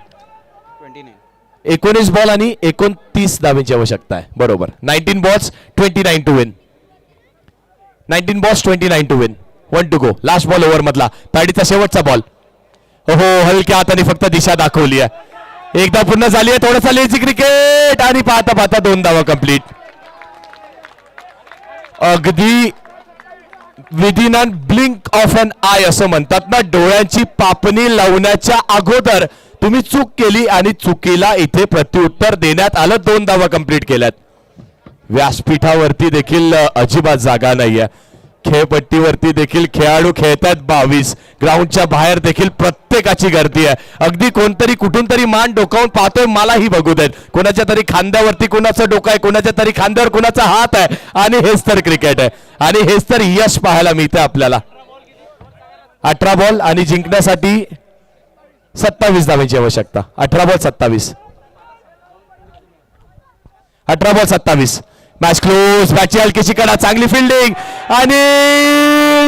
19 बॉल आणि 29 धावेची आवश्यकता आहे. बरोबर, 19 balls 29 to win. 19 balls 29 to win. 1 to go. Last ball over मधला, ताडीचा शेवटचा बॉल. हो, हलक्या हाताने फक्त दिशा दाखवली आहे. एकदा पूर्ण झाली आहे, थोडासा लेझी क्रिकेट आणि पाहता पाहता 2 धावा कंप्लीट. अगदी within a blink of an eye असं म्हणतात ना, डोळ्यांची पापणी लावण्याच्या अगोदर तुम्ही चूक केली आणि चुकीला इथे प्रत्युत्तर देण्यात आलं. 2 धावा कंप्लीट केल्यात. व्यासपीठावरती देखील अजिबात जागा नाहीये. खेळपट्टीवरती देखील खेळाडू खेळतात 22. ग्राउंडच्या बाहेर देखील प्रत्येकाची गर्दी आहे. अगदी कोणतरी कुठून तरी मान डोकावून पाहतोय, मलाही बघू देत. कोणाच्या तरी खांद्यावरती कोणाचं डोकं आहे, कोणाच्या तरी खांद्यावर कोणाचा हात आहे. आणि हेच तर क्रिकेट आहे, आणि हेच तर यश पाहायला मिळतं आपल्याला. 18 बॉल आणि जिंकण्यासाठी 27 धावांची आवश्यकता. 18 बॉल 27. 18 बॉल 27. Match close. बॅटची हलकीची कडा, चांगली फिल्डिंग आणि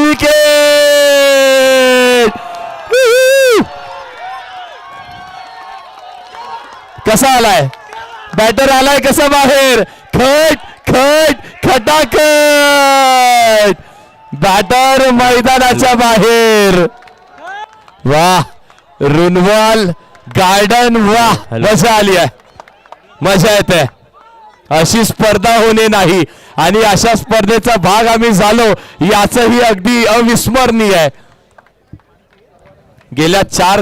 विकेट. कसा आलाय बॅटर, आलाय कसा बाहेर. खट खट खटाखट. बॅटर मैदानाच्या बाहेर. वाह, रुनवाल गार्डन, वाह, मजा आली आहे, मजा येते. अशी स्पर्धा होणे नाही, आणि अशा स्पर्धेचा भाग आम्ही झालो याचंही अगदी अविस्मरणीय आहे. गेल्या 4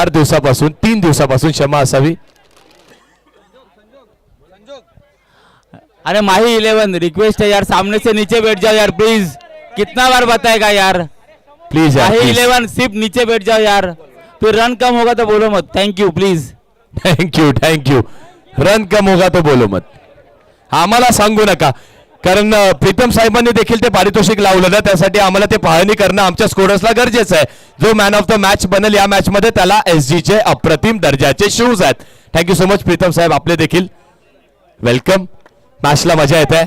दिवसापासून 3 दिवसापासून क्षमा असावी. अरे माही 11 रिक्वेस्ट है यार, सामने से नीचे बैठ जाओ यार प्लीज. कितना बार बताएगा यार, प्लीज यार, माही 11 सिर्फ नीचे बैठ जाओ यार, फिर रन कम होगा तो बोलो मत. Thank you please. Thank you. Run कम होगा तो बोलो मत. आम्हाला सांगू नका, कारण प्रीतम साहेबांनी देखील ते पारितोषिक लावलं ना, त्यासाठी आम्हाला ते पाहणी करणं आमच्या स्कोरर्सला गरजेचं आहे. जो मॅन ऑफ द मॅच बनेल या मॅच मध्ये त्याला SG चे अप्रतिम दर्जाचे शूज आहेत. थँक्यू सो मच प्रीतम साहेब, आपले देखील वेलकम. मॅचला मजा येत आहे.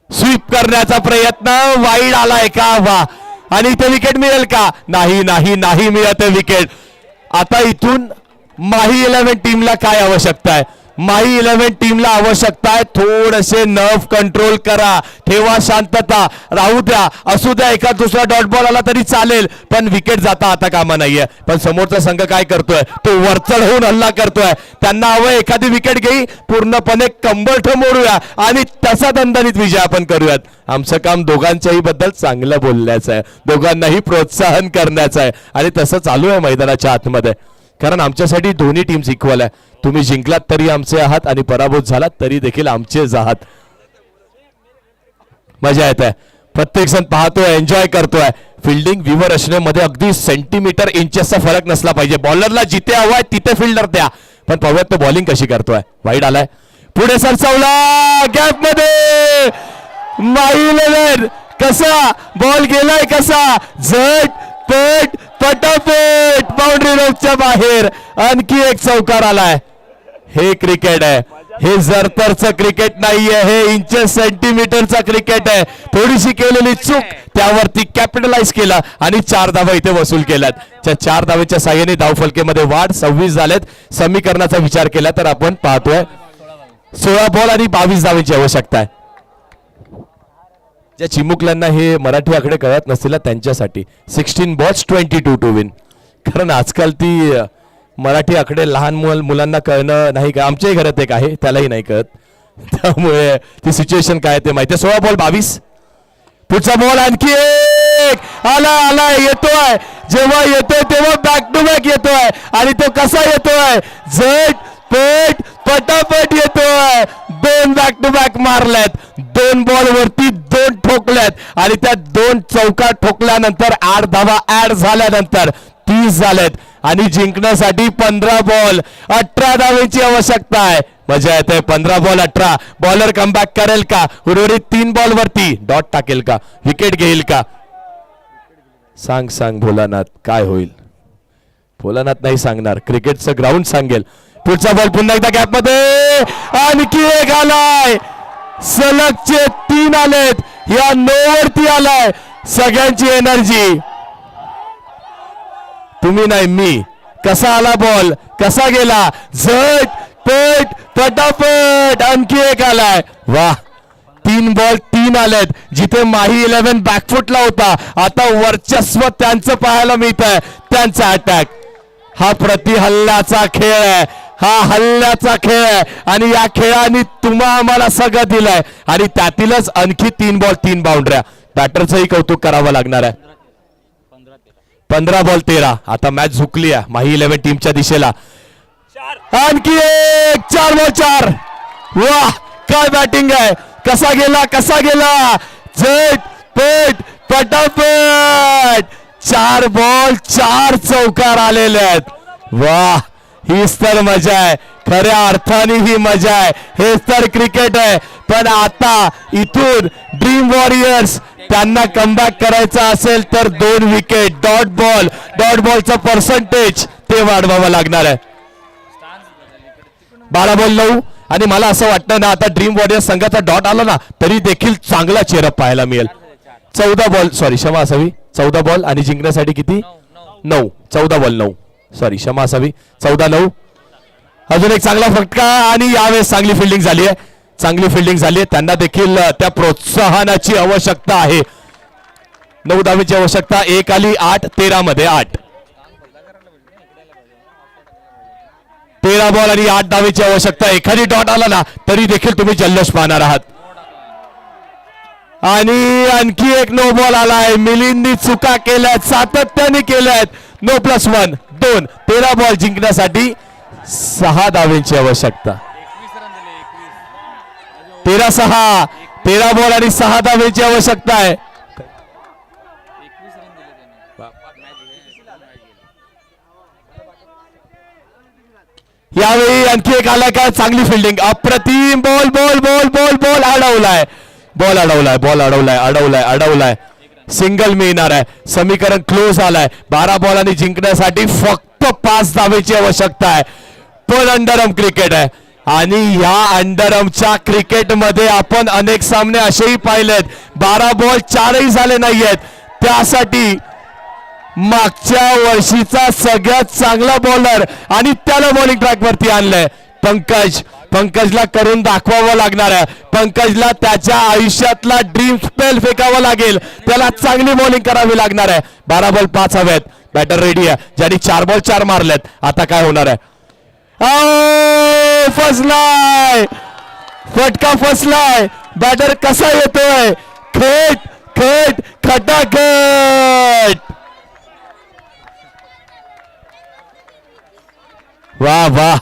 स्वीप करण्याचा प्रयत्न, वाईड आलाय का, वा, आणि इथे विकेट मिळेल का, नाही मिळत विकेट. आता इथून माही 11 टीमला काय आवश्यकता आहे, माही 11 टीमला आवश्यकता आहे थोडेसे नर्व कंट्रोल करा, ठेवा शांतता, राहू द्या, असू द्या, एका दुसरा डॉट बॉल आला तरी चालेल, पण विकेट जाता आता कामा नाहीये. पण समोरचा संघ काय करतोय, तो वरचढ होऊन हल्ला करतोय. त्यांना हवं एखादी विकेट घेई, पूर्णपणे कंबरठ मोडूया आणि तसा दणदणीत विजय आपण करूयात. आमचं काम दोघांच्याही बद्दल चांगलं बोलण्याचं आहे, दोघांनाही प्रोत्साहन करण्याचं आहे, आणि तसं चालू आहे मैदानाच्या आतमध्ये. कारण आमच्यासाठी दोन्ही टीम्स इक्वल आहे. तुम्ही जिंकलात तरी आमचे आहात आणि पराभूत झालात तरी देखील आमचेच आहात. मजा येत आहे, प्रत्येक जण पाहतोय, एन्जॉय करतोय. फिल्डिंग विवर असण्यामध्ये अगदी सेंटीमीटर इंचेसचा फरक नसला पाहिजे. बॉलरला जिथे हवाय तिथे फिल्डर द्या, पण पाहूयात तो बॉलिंग कशी करतोय. वाईड आलाय, पुढे सरसावला, गॅप मध्ये माही 11 कसा बॉल गेलाय, कसा झट पट पटापट बाउंड्री रोडच्या बाहेर. आणखी एक चौकार आलाय. हे क्रिकेट आहे, हे जरतरचं क्रिकेट नाहीये, हे इंचेस सेंटीमीटरचा क्रिकेट आहे. थोडीशी केलेली चूक त्यावरती कॅपिटलाइज केला आणि 4 धावा इथे वसूल केल्यात. त्या 4 धावेच्या साह्याने धावफलकेमध्ये वाढ 26 झालेत. समीकरणाचा विचार केला तर आपण पाहतोय 16 बॉल आणि 22 धावेची आवश्यकता आहे. ज्या चिमुकल्यांना हे मराठी आकडे कळत नसतील त्यांच्यासाठी 16 बॉल्स 22 टू विन. कारण आजकाल ती मराठी आकडे लहान मुलांना कळणं नाही का, आमच्याही घरात एक आहे त्यालाही नाही कळत, त्यामुळे ती सिच्युएशन काय ते माहिती. 16 बॉल 22. पुढचा बॉल आणखी एक आला येतोय. जेव्हा येतोय तेव्हा बॅक टू बॅक येतोय आणि तो कसा येतोय, झट पट पटापट येतोय. 2 बॅक टू बॅक मारल्यात, 2 बॉल वरती 2 ठोकल्यात आणि त्या 2 चौका ठोकल्यानंतर 8 धावा ऍड झाल्यानंतर 30 झालेत आणि जिंकण्यासाठी 15 बॉल 18 धावेची आवश्यकता आहे. मजा येते. 15 बॉल 18. बॉलर कमबॅक करेल का, उर्वरित 3 बॉल वरती डॉट टाकेल का, विकेट घेईल का, सांग भोलानाथ काय होईल. भोलानाथ नाही सांगणार, क्रिकेटचं ग्राउंड सांगेल. पुढचा बॉल पुन्हा एकदा गॅप मध्ये आणखी एक आलाय. सलगचे 3 आलेत. या 9 वरती आलाय. सगळ्यांची एनर्जी तुम्ही नाही मी. कसा आला बॉल, कसा गेला, झट पट पटापट आणखी एक आलाय. वाह, 3 बॉल 3 आलेत. जिथे माही 11 बॅकफुटला होता आता वर्चस्व त्यांचं पाहायला मिळत आहे. त्यांचा अटॅक हा प्रतिहल्ल्याचा खेळ आहे, हा हल्ल्याचा खेळ आहे आणि या खेळाने तुम्हा आम्हाला सगळं दिलंय आणि त्यातीलच आणखी 3 बॉल 3 बाउंड्र्या. बॅटरचंही कौतुक करावं लागणार आहे. 15 बॉल 13. आता मॅच झुकली आहे माही 11 टीमच्या दिशेला. आणखी एक 4 बॉल 4. वाह, काय बॅटिंग आहे. कसा गेला झट पट पटापट. 4 बॉल 4 चौकार आलेले आहेत. वाह, हीच तर मजा आहे. खऱ्या अर्थाने ही मजा आहे. हेच तर क्रिकेट आहे. पण आता इथून ड्रीम वॉरियर्स त्यांना कमबॅक करायचा असेल तर 2 विकेट डॉट बॉलचा पर्सेंटेज ते वाढवावं लागणार आहे. 12 बॉल 9 आणि मला असं वाटतं ना आता ड्रीम वॉरियर्स संघाचा डॉट आला ना तरी देखील चांगला चेहरा पाहायला मिळेल. 14 बॉल सॉरी क्षमा असावी 14 बॉल आणि जिंकण्यासाठी किती 9 14 बॉल 9 सॉरी क्षमा असावी 14-9. अजून एक चांगला फटका आणि यावेळेस चांगली फिल्डिंग झाली आहे. त्यांना देखील त्या प्रोत्साहनाची आवश्यकता आहे. 9 धावेची आवश्यकता. 1 आली 8 13 मध्ये 8. 13 बॉल आणि 8 धावेची आवश्यकता. एखादी डॉट आला ना तरी देखील तुम्ही जल्लोष पाहणार आहात. आणि आणखी एक 9 बॉल आलाय. मिलिंदनी चुका केल्यात, सातत्याने केल्यात. 9+1 2. 13 बॉल जिंकण्यासाठी 6 धावेची आवश्यकता. 13-6. 13 बॉल आणि 6 धावेची आवश्यकता आहे. यावेळी आणखी एक आला का चांगली फिल्डिंग. अप्रतिम बॉल अडवलाय. सिंगल मिळणार आहे. समीकरण क्लोज आलाय. 12 बॉल आणि जिंकण्यासाठी फक्त 5 धावेची आवश्यकता आहे. पण अंडरआर्म क्रिकेट आहे आणि या अंडरआर्मच्या क्रिकेटमध्ये आपण अनेक सामने असेही पाहिलेत 12 बॉल 4ही झाले नाहीयेत. त्यासाठी मागच्या वर्षीचा सगळ्यात चांगला बॉलर आणि त्याला बॉलिंग ट्रॅक वरती आणलंय पंकजला करून दाखवावं लागणार आहे. पंकजला त्याच्या आयुष्यातला ड्रीम स्पेल फेकावा लागेल. त्याला चांगली बॉलिंग करावी लागणार आहे. 12 बॉल 5 हवेत. बॅटर रेडी आहे. ज्यांनी 4 बॉल 4 मारलेत. आता काय होणार आहे. फसलाय, फटका फसलाय. बॅटर कसा येतोय. खट खटाखट. वाह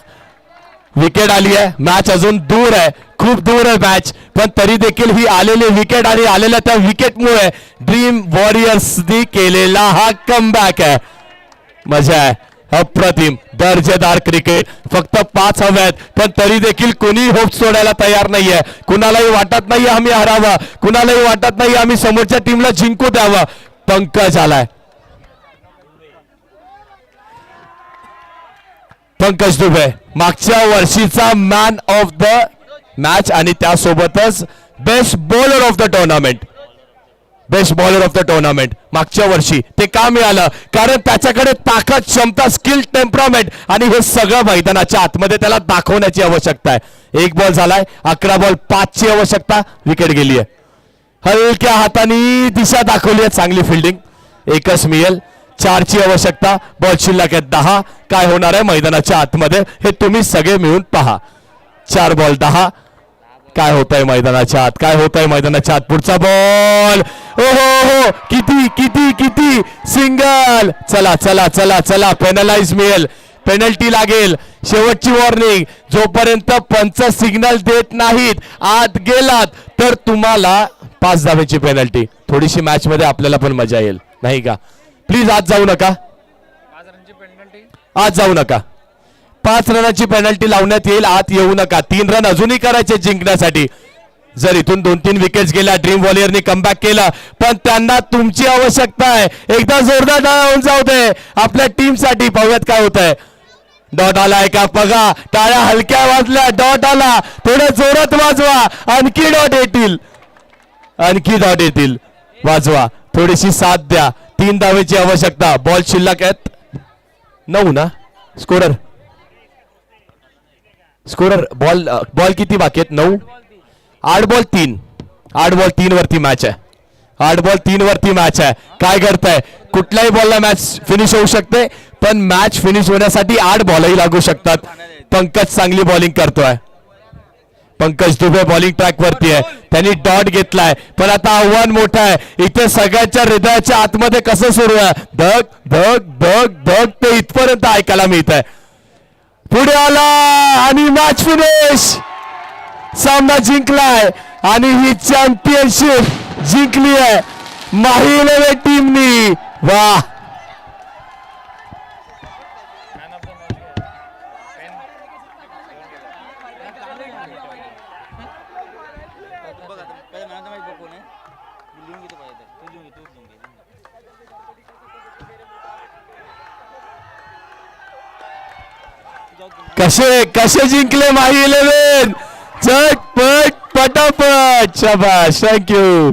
विकेट आली आहे. मॅच अजून दूर आहे, खूप दूर आहे मॅच. पण तरी देखील ही आलेली विकेट आणि आलेल्या त्या विकेटमुळे ड्रीम वॉरियर्सनी केलेला हा कमबॅक आहे. मजा आहे. अप्रतिम दर्जेदार क्रिकेट. फक्त 5 हव्यात पण तरी देखील कोणी होप सोडायला तयार नाहीये. कुणालाही वाटत नाहीये आम्ही हरावं, कुणालाही वाटत नाही आम्ही समोरच्या टीमला जिंकू द्यावं. पंकज आलाय. पंकज दुबे मागच्या वर्षीचा मॅन ऑफ द मॅच आणि त्यासोबतच best bowler of the tournament. Best bowler of the tournament मागच्या वर्षी ते का मिळालं? कारण त्याच्याकडे ताकद, क्षमता, स्किल, टेम्परामेंट आणि हे सगळं मैदानाच्या आतमध्ये त्याला दाखवण्याची आवश्यकता आहे. एक बॉल झालाय, 11 बॉल 5 ची आवश्यकता. विकेट गेली आहे. हलक्या हाताने दिशा दाखवली आहे, चांगली फिल्डिंग. एकच मिळेल. 4 ची आवश्यकता. बॉल शिल्लक आहे 10. काय होणार आहे मैदानाच्या आतमध्ये हे तुम्ही सगळे मिळून पहा. 4 बॉल 10. काय होत आहे मैदानाच्या आत? काय होत आहे मैदानाच्या आत? पुढचा बॉल. ओ हो, किती किती किती सिंगल. चला चला चला चला, पेनलाइज मिळेल, पेनल्टी लागेल. शेवटची वॉर्निंग, जोपर्यंत पंच सिग्नल देत नाहीत आत गेलात तर तुम्हाला 5 धावेची पेनल्टी. थोडीशी मॅच मध्ये आपल्याला पण मजा येईल नाही का? प्लीज आत जाऊ नका, आत जाऊ नका. 5 रनाची पेनल्टी लावण्यात येईल, आत येऊ नका. 3 रन अजूनही करायचे जिंकण्यासाठी. जर इथून 2-3 विकेट्स गेल्या, ड्रीम वॉरियरने कमबॅक केलं, पण त्यांना तुमची आवश्यकता आहे. एकदा जोरदार टाळ्या होऊन जाऊ दे आपल्या टीम साठी. पाहूयात काय होत आहे. डॉट आलाय का बघा. टाळ्या हलक्या वाजल्या, डॉट आला. थोड्या जोरात वाजवा, आणखी डॉट येतील, आणखी डॉट येतील. वाजवा, थोडीशी साथ द्या. 3 धावेची आवश्यकता. बॉल शिल्लक आहेत 9 ना. स्कोरर बॉल किती बाकी आहेत? 9. 8 बॉल 3. 8 बॉल 3 वरती मॅच आहे. 8 बॉल 3 वरती मॅच आहे. काय करताय? कुठल्याही बॉलला मॅच फिनिश होऊ शकते, पण मॅच फिनिश होण्यासाठी 8 बॉलही लागू शकतात. पंकज चांगली बॉलिंग करतोय. पंकज दुबे बॉलिंग ट्रॅक वरती आहे. त्यांनी डॉट घेतलाय, पण आता आव्हान मोठं आहे. इथे सगळ्यांच्या हृदयाच्या आतमध्ये कसं सुरू आहे? धक धक धक धक ते इथपर्यंत ऐकायला मिळत आहे. पुढे आला आणि मॅच फिनिश. सामना जिंकलाय आणि ही चॅम्पियनशिप जिंकली आहे माही टीमनी. वाह, कसे कसे जिंकले माही 11. झटपट पटापट. शाबाश, थँक्यू.